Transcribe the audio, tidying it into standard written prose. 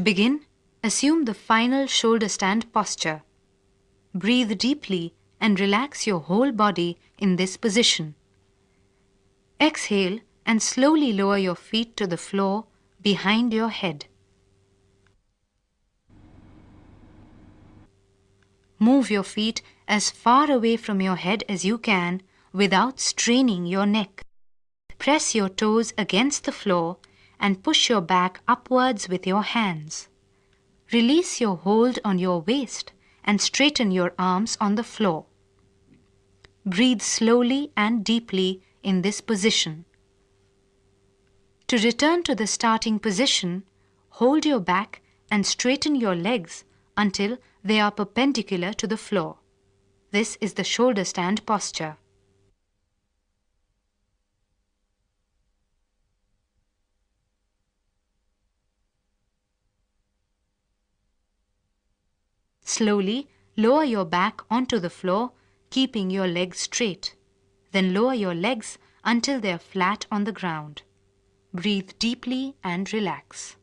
begin, assume the final shoulder stand posture. Breathe deeply and relax your whole body in this position. Exhale and slowly lower your feet to the floor behind your head. Move your feet as far away from your head as you can without straining your neck. Press your toes against the floor and push your back upwards with your hands. Release your hold on your waist and straighten your arms on the floor. Breathe slowly and deeply in this position. To return to the starting position, hold your back and straighten your legs until they are perpendicular to the floor. This is the shoulder stand posture. Slowly lower your back onto the floor, keeping your legs straight. Then lower your legs until they are flat on the ground. Breathe deeply and relax.